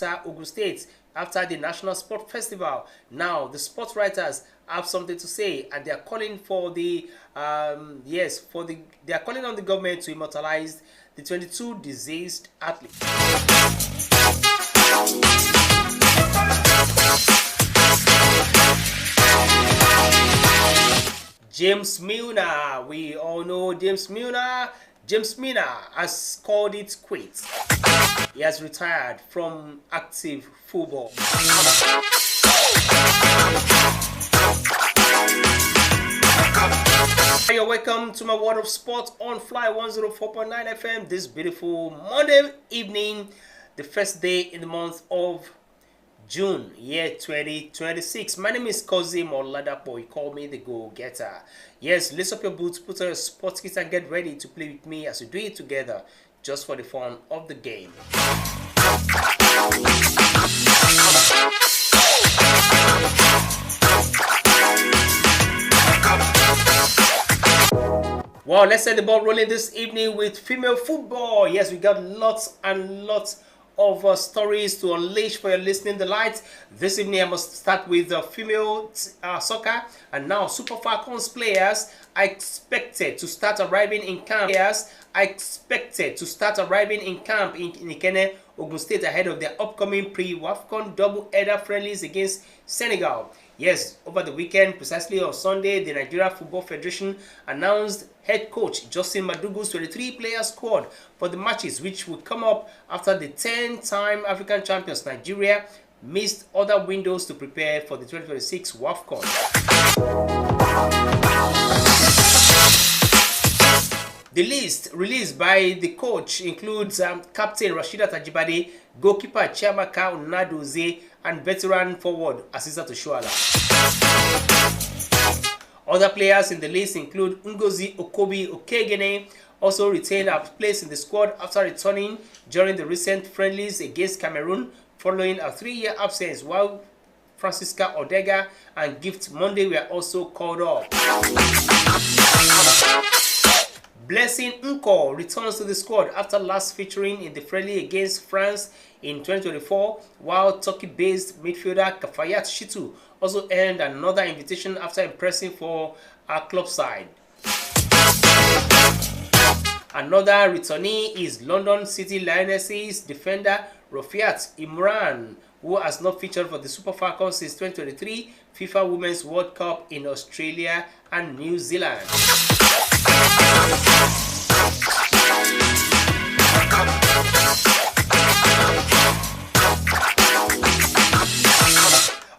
Ogun State after the National Sport Festival. Now the sports writers have something to say, and they are calling for the they are calling on the government to immortalize the 22 deceased athletes. James Milner, we all know James Milner. James Milner has called it quits. He has retired from active football. You're welcome to my World of Sport on Fly 104.9 FM this beautiful Monday evening, the first day in the month of June, year 2026. My name is Qozeem Oladapo. You call me the go-getter. Yes, lace up your boots, put on your sports kit and get ready to play with me as we do it together just for the fun of the game. Well, let's set the ball rolling this evening with female football. Yes, we got lots and lots of stories to unleash for your listening delight. This evening I must start with female soccer, and now Super Falcons players are expected to start arriving in camp. In Ikene, Ogun State ahead of their upcoming pre-WAFCON double-header friendlies against Senegal. Yes, over the weekend, precisely on Sunday, the Nigeria Football Federation announced head coach Justin Madugu's 23-player squad for the matches, which will come up after the 10-time African champions Nigeria missed other windows to prepare for the 2026 WAFCON. The list released by the coach includes Captain Rasheedat Ajibade, goalkeeper Chiamaka Nnadozie, and veteran forward Asisat Oshoala. Other players in the list include Ngozi Okobi-Okegene, also retained a place in the squad after returning during the recent friendlies against Cameroon following a 3-year absence, while Francisca Odega and Gift Monday were also called up. Blessing Nko returns to the squad after last featuring in the friendly against France in 2024, while Turkey-based midfielder Kafayat Shitu also earned another invitation after impressing for our club side. Another returnee is London City Lionesses defender Rafiat Imran, who has not featured for the Super Falcons since 2023 FIFA Women's World Cup in Australia and New Zealand.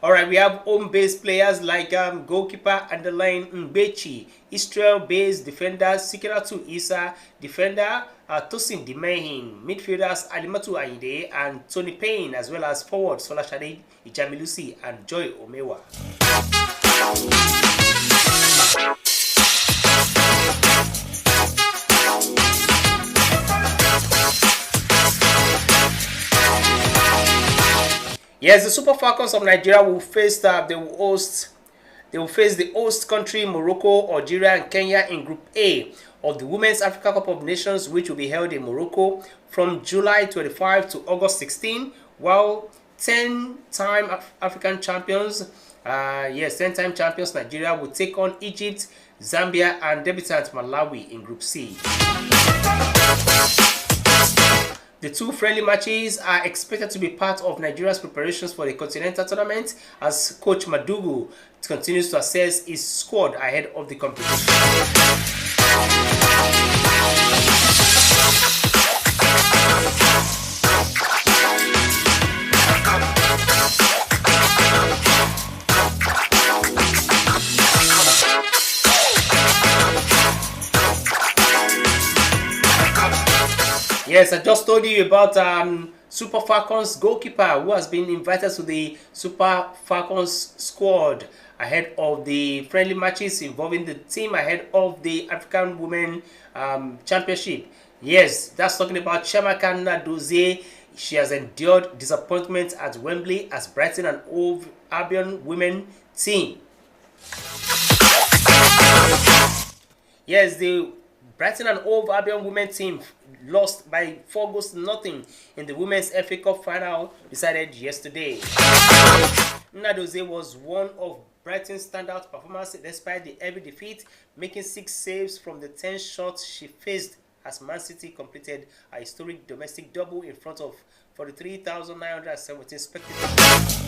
Alright, we have home-based players like goalkeeper Adeline Mbechi, Israel-based defender Sikiratu Isa, defender Tosin Dimehin, midfielders Alimatu Ainde and Tony Payne, as well as forwards Solashade Ijamilusi and Joy Omewa. Yes, the Super Falcons of Nigeria will face the host country Morocco, Algeria, and Kenya in Group A of the Women's Africa Cup of Nations, which will be held in Morocco from July 25 to August 16. While 10-time African champions, 10-time champions Nigeria will take on Egypt, Zambia, and debutant Malawi in Group C. The two friendly matches are expected to be part of Nigeria's preparations for the continental tournament as Coach Madugu continues to assess his squad ahead of the competition. Yes, I just told you about Super Falcons goalkeeper who has been invited to the Super Falcons squad ahead of the friendly matches involving the team ahead of the African Women Championship. Yes, that's talking about Chiamaka Nnadozie. She has endured disappointment at Wembley as Brighton and Hove Albion women team. Yes, the Brighton and Hove Albion women's team lost by 4 goals to nothing in the Women's FA Cup final decided yesterday. Nnadozie was one of Brighton's standout performances despite the heavy defeat, making 6 saves from the 10 shots she faced as Man City completed a historic domestic double in front of 43,917 spectators.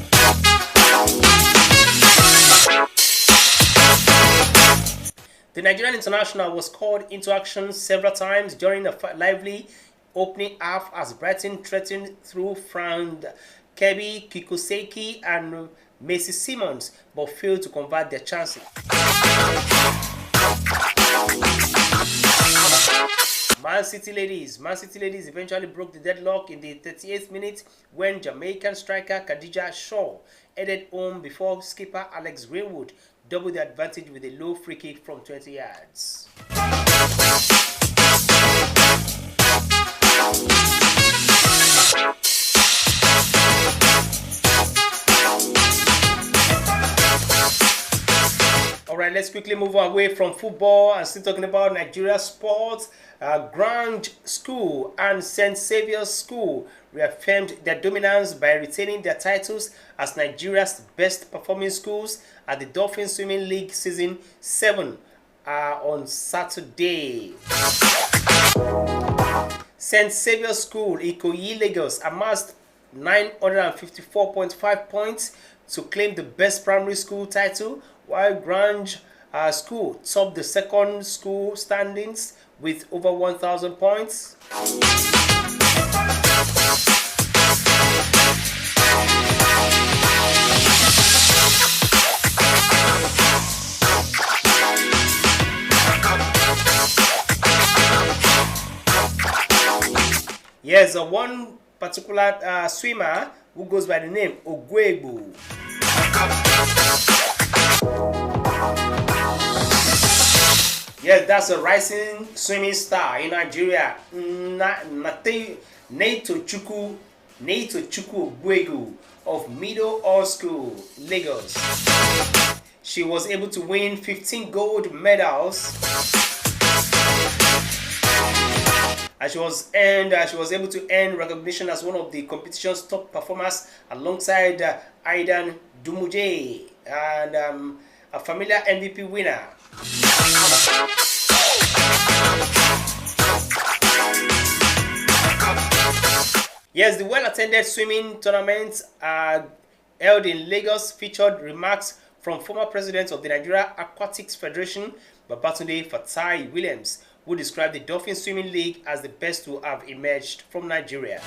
The Nigerian international was called into action several times during a lively opening half as Brighton threatened through Frank Kebi, Kikoseki and Macy Simmons, but failed to convert their chances. Man City ladies eventually broke the deadlock in the 38th minute when Jamaican striker Khadija Shaw headed home before skipper Alex Greenwood doubled the advantage with a low free kick from 20 yards. Alright, let's quickly move away from football and still talking about Nigeria sports. Grange School and St. Saviour's School reaffirmed their dominance by retaining their titles as Nigeria's best performing schools at the Dolphin Swimming League Season 7 on Saturday. St. Saviour's School, Ikoyi, Lagos amassed 954.5 points to claim the best primary school title, while Grange School topped the second school standings with over 1,000 points. Yes, one particular swimmer who goes by the name Ogwegbu. Yes, that's a rising swimming star in Nigeria. Neito Chukwu Ogwegbu of Middle Hall School, Lagos. She was able to win 15 gold medals. And she was able to earn recognition as one of the competition's top performers alongside Aidan Dumuje and a familiar MVP winner. Yes, the well-attended swimming tournament held in Lagos featured remarks from former president of the Nigeria Aquatics Federation, Babatunde Fatai Williams, who described the Dolphin Swimming League as the best to have emerged from Nigeria.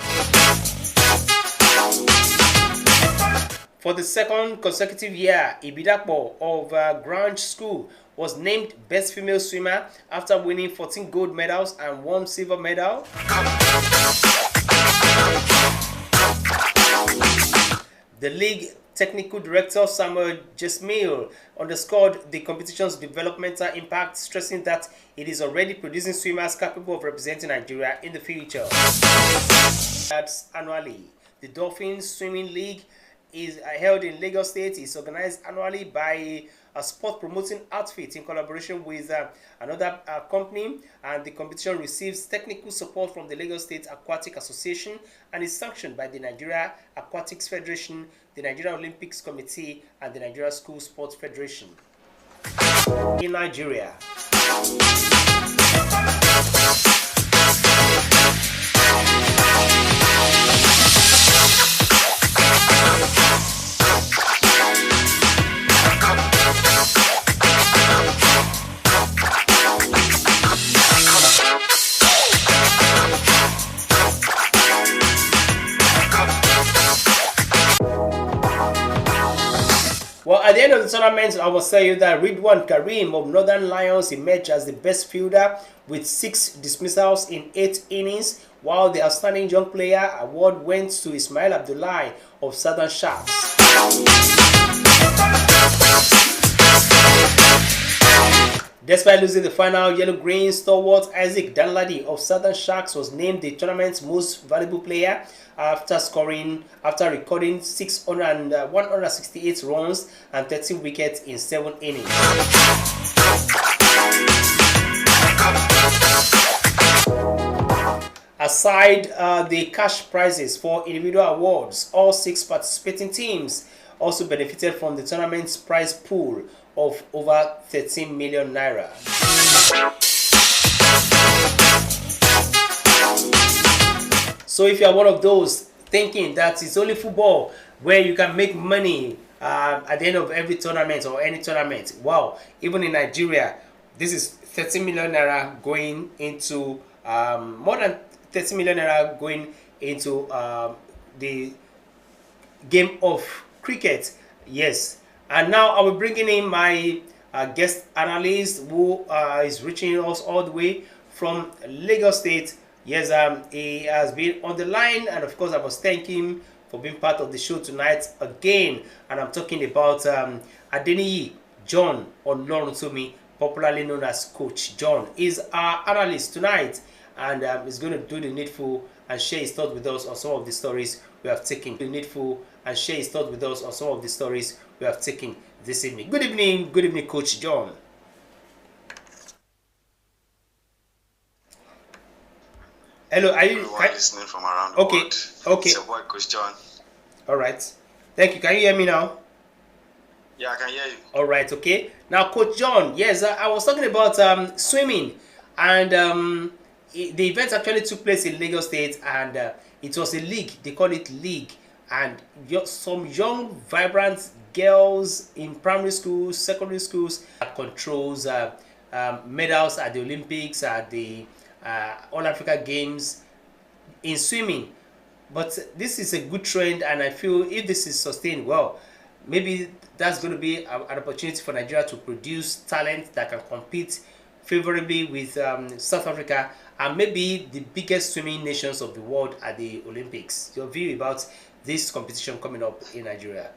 For the second consecutive year, Ibidapo of Grange School was named Best Female Swimmer after winning 14 gold medals and 1 silver medal. The league technical director Samuel Jesmail underscored the competition's developmental impact, stressing that it is already producing swimmers capable of representing Nigeria in the future. That's annually. The Dolphin Swimming League is held in Lagos State. It's organized annually by a sport promoting outfit in collaboration with another company, and the competition receives technical support from the Lagos State Aquatic Association and is sanctioned by the Nigeria Aquatics Federation, the Nigeria Olympics Committee, and the Nigeria School Sports Federation. In Nigeria. Well, at the end of the tournament, I will tell you that Ridwan Karim of Northern Lions emerged as the best fielder with 6 dismissals in 8 innings, while the Outstanding Young Player award went to Ismail Abdullahi of Southern Sharks. Despite losing the final, Yellow-Green stalwart Isaac Danladi of Southern Sharks was named the tournament's most valuable player after recording 168 runs and 13 wickets in 7 innings. Aside the cash prizes for individual awards, all 6 participating teams also benefited from the tournament's prize pool of over 13 million naira. So if you are one of those thinking that it's only football where you can make money at the end of every tournament or any tournament, wow, even in Nigeria, this is 13 million naira going into more than 30 million naira going into the game of cricket. Yes, and now I will bringing in my guest analyst who is reaching us all the way from Lagos State. Yes, he has been on the line, and of course I must thank him for being part of the show tonight again. And I'm talking about Adeniyi John Oloruntomi, popularly known as Coach John. Is our analyst tonight, and he's going to do the needful and share his thoughts with us on some of the stories we have taken. The needful and share his thoughts with us on some of the stories we have taken this evening. Good evening, Coach John. Hello, are you listening from around the world? Okay. It's your boy, Coach John. All right. Thank you. Can you hear me now? Yeah, I can hear you. All right. Okay. Now, Coach John, yes, I was talking about swimming, and the event actually took place in Lagos State, and it was a league. They call it league, and some young, vibrant girls in primary schools, secondary schools controls medals at the Olympics, at the All Africa Games in swimming. But this is a good trend, and I feel if this is sustained well, maybe that's going to be an opportunity for Nigeria to produce talent that can compete favorably with South Africa and maybe the biggest swimming nations of the world at the Olympics. Your view about this competition coming up in Nigeria?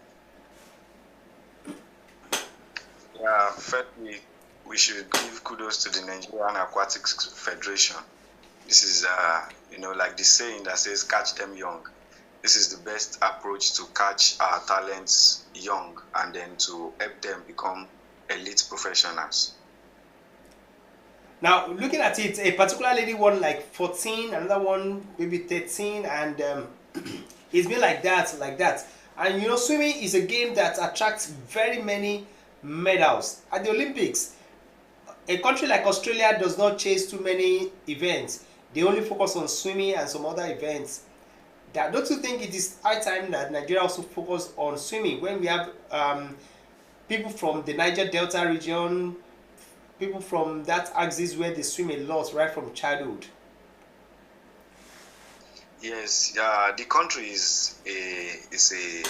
Yeah, firstly, we should give kudos to the Nigerian Aquatics Federation. This is, like the saying that says, catch them young. This is the best approach to catch our talents young and then to help them become elite professionals. Now, looking at it, a particular lady won like 14, another one maybe 13, and it's been like that. And swimming is a game that attracts very many medals. At the Olympics, a country like Australia does not chase too many events. They only focus on swimming and some other events. Don't you think it is high time that Nigeria also focus on swimming when we have people from the Niger Delta region, people from that axis where they swim a lot right from childhood? Yes, the country is a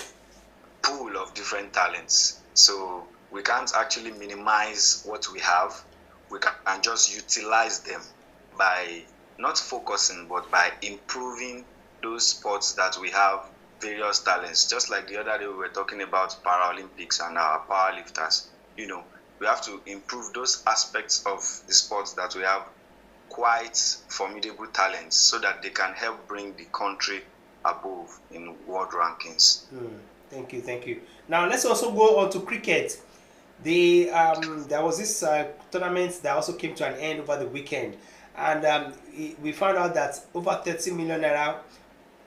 pool of different talents. So we can't actually minimize what we have. We can just utilize them by not focusing, but by improving those sports that we have various talents. Just like the other day we were talking about Paralympics and our powerlifters. We have to improve those aspects of the sports that we have quite formidable talents so that they can help bring the country above in world rankings. Thank you. Now let's also go on to cricket. There was this tournament that also came to an end over the weekend, and we found out that over 30 million naira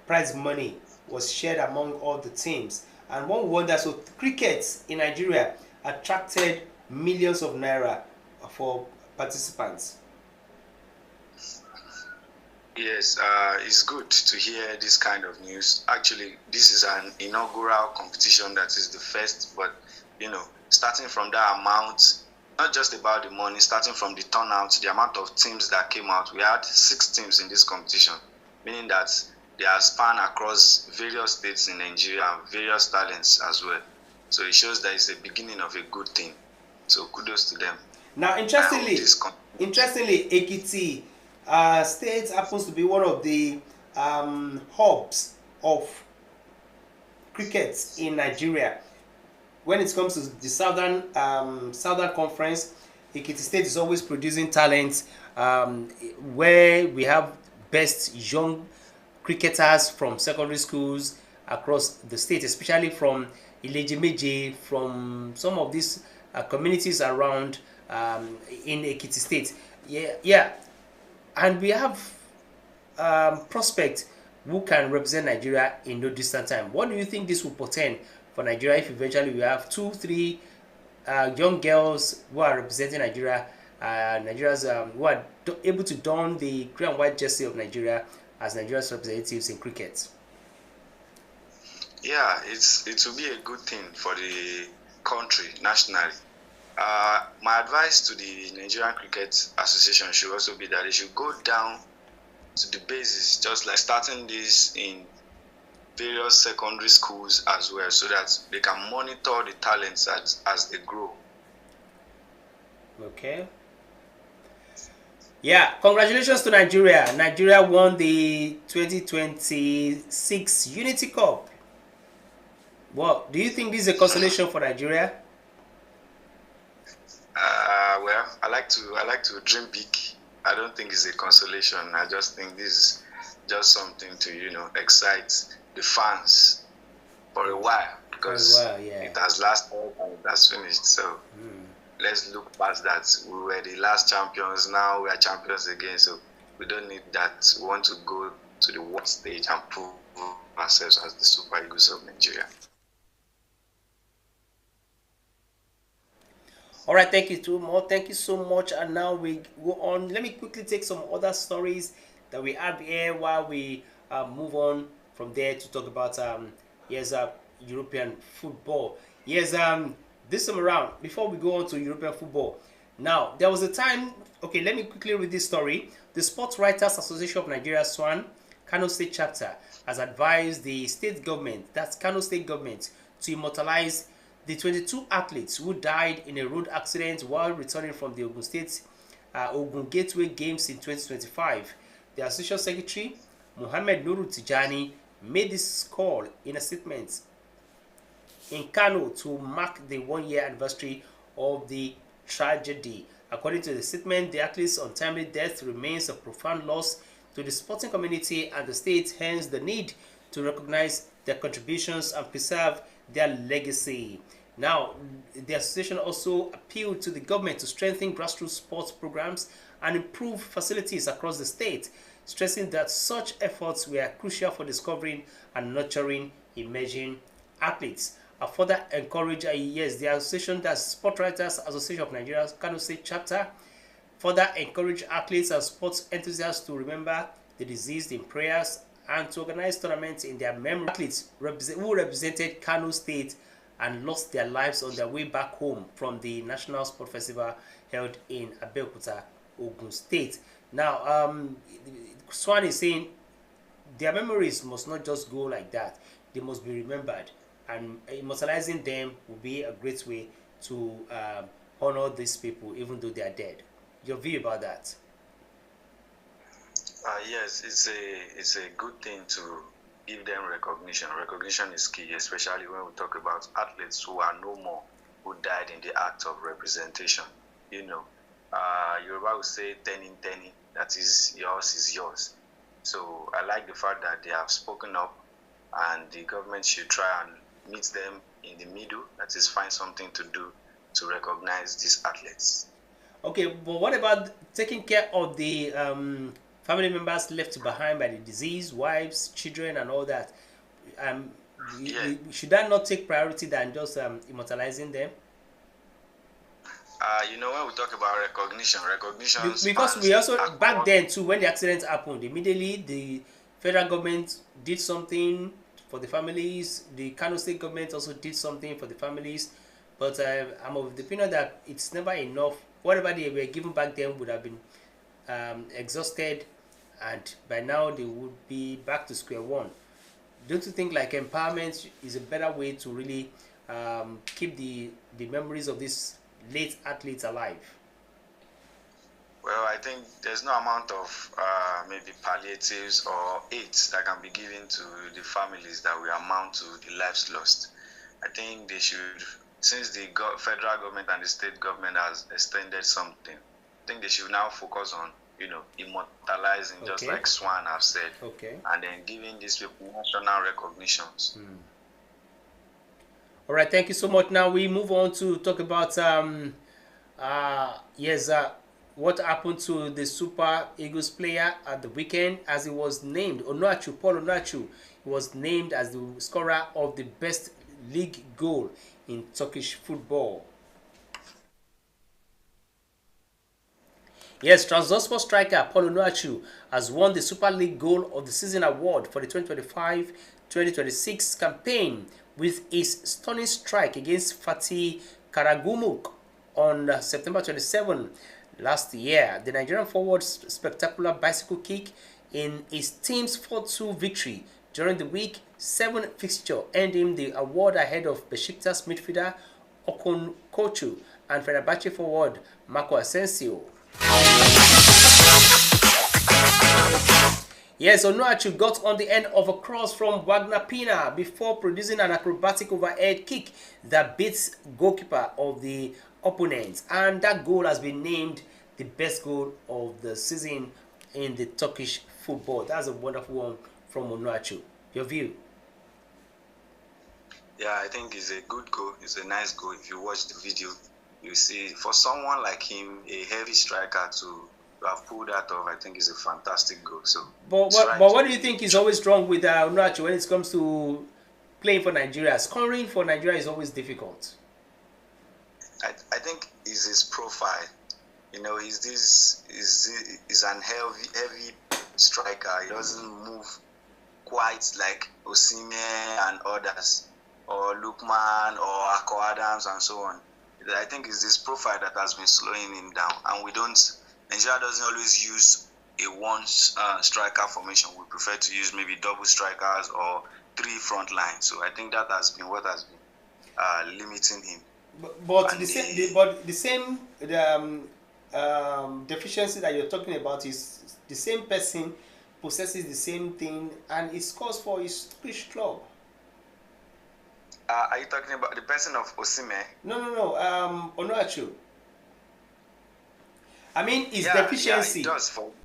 prize money was shared among all the teams. And one wonder, so cricket in Nigeria attracted millions of naira for participants. Yes, it's good to hear this kind of news. Actually, this is an inaugural competition that is the first, but starting from that amount, not just about the money, starting from the turnout, the amount of teams that came out. We had 6 teams in this competition, meaning that they are spanned across various states in Nigeria and various talents as well. So it shows that it's the beginning of a good thing. So kudos to them. Now, interestingly, Ekiti State happens to be one of the hubs of cricket in Nigeria. When it comes to the Southern Conference, Ekiti State is always producing talent where we have best young cricketers from secondary schools across the state, especially from Ilejemeje, from some of these communities around in Ekiti State. Yeah, and we have prospects who can represent Nigeria in no distant time. What do you think this will portend for Nigeria if eventually we have two, three young girls who are representing Nigeria, Nigeria's who are able to don the green and white jersey of Nigeria as Nigeria's representatives in cricket? Yeah, it will be a good thing for the country nationally. My advice to the Nigerian Cricket Association should also be that they should go down to the basis, just like starting this in various secondary schools as well, so that they can monitor the talents as they grow. Okay. Yeah, congratulations to Nigeria. Nigeria won the 2026 Unity Cup. Well, do you think this is a consolation for Nigeria? Well, I like to dream big. I don't think it's a consolation. I just think this is just something to excite the fans for a while, because Yeah. it has lasted and it has finished. So let's look past that. We were the last champions. Now we are champions again. So we don't need that. We want to go to the world stage and prove ourselves as the Super Eagles of Nigeria. All right, thank you too more. Thank you so much. And now we go on. Let me quickly take some other stories that we have here while we move on from there to talk about yes, European football. Yes, this time around, before we go on to European football, now there was a time. Okay, let me quickly read this story. The Sports Writers Association of Nigeria (SWAN) Kano State chapter has advised the state government, that's Kano State government, to immortalize the 22 athletes who died in a road accident while returning from the Ogun State Ogun Gateway Games in 2025. The Association Secretary, Mohammed Nuru Tijani, made this call in a statement in Kano to mark the one-year anniversary of the tragedy. According to the statement, the athletes' untimely death remains a profound loss to the sporting community and the state, hence the need to recognize their contributions and preserve their legacy. Now, the association also appealed to the government to strengthen grassroots sports programs and improve facilities across the state, stressing that such efforts were crucial for discovering and nurturing emerging athletes. I further encourage, yes, the association, that's Sport Writers Association of Nigeria, Kano State chapter, further encourage athletes and sports enthusiasts to remember the deceased in prayers and to organize tournaments in their memory. Athletes who represented Kano State and lost their lives on their way back home from the National Sport Festival held in Abeokuta, Ogun State. Now, Swan is saying their memories must not just go like that. They must be remembered. And immortalizing them will be a great way to honor these people even though they are dead. Your view about that? Yes, it's a good thing to give them recognition. Recognition is key, especially when we talk about athletes who are no more, who died in the act of representation. Yoruba will say "ten in ten," that is yours. So I like the fact that they have spoken up, and the government should try and meet them in the middle. That is, find something to do to recognize these athletes. Okay, but what about taking care of the family members left behind by the disease, wives, children, and all that? Should that not take priority than just immortalizing them? When we talk about recognition because we also back then too, when the accident happened, immediately the federal government did something for the families. The Kano State government also did something for the families, but I'm of the opinion that it's never enough. Whatever they were given back then would have been exhausted, and by now they would be back to square one. Don't you think like empowerment is a better way to really keep the memories of these late athletes alive? Well, I think there's no amount of maybe palliatives or aids that can be given to the families that will amount to the lives lost. I think they should, since the federal government and the state government has extended something, I think they should now focus on, immortalizing, just like Swan have said, and then giving these people national recognitions. All right, thank you so much. Now we move on to talk about what happened to the Super Eagles player at the weekend, as he was named, Paul Onuachu, he was named as the scorer of the best league goal in Turkish football. Yes, Trabzonspor striker Paul Onuachu has won the Super League Goal of the Season award for the 2025-2026 campaign with his stunning strike against Fatih Karagümrük on September 27 last year. The Nigerian forward's spectacular bicycle kick in his team's 4-2 victory during the Week 7 fixture earned him the award ahead of Besiktas midfielder Okon Kochu and Fenerbahce forward Marco Asensio. Yes, Onuachu got on the end of a cross from Wagner Pina before producing an acrobatic overhead kick that beats goalkeeper of the opponent, and that goal has been named the best goal of the season in the Turkish football. That's a wonderful one from Onuachu. Your view? Yeah, I think it's a good goal. It's a nice goal. If you watch the video, you see for someone like him, a heavy striker, to have pulled that off, I think is a fantastic goal. So, but what do you think is always wrong with Onuachu when it comes to playing for Nigeria? Scoring for Nigeria is always difficult. I think is his profile. You know, he's an heavy striker. He doesn't move quite like Osimhen and others, or Lukman or Akko Adams and so on. I think it's this profile that has been slowing him down, and Nigeria doesn't always use a one striker formation. We prefer to use maybe double strikers or 3 front lines. So I think that has been what has been limiting him. But the same deficiency that you're talking about is the same person possesses the same thing and it scores for his Turkish club. Are you talking about the person of Osimhen? No. Onuachu. I mean, his deficiency. Yeah, it does.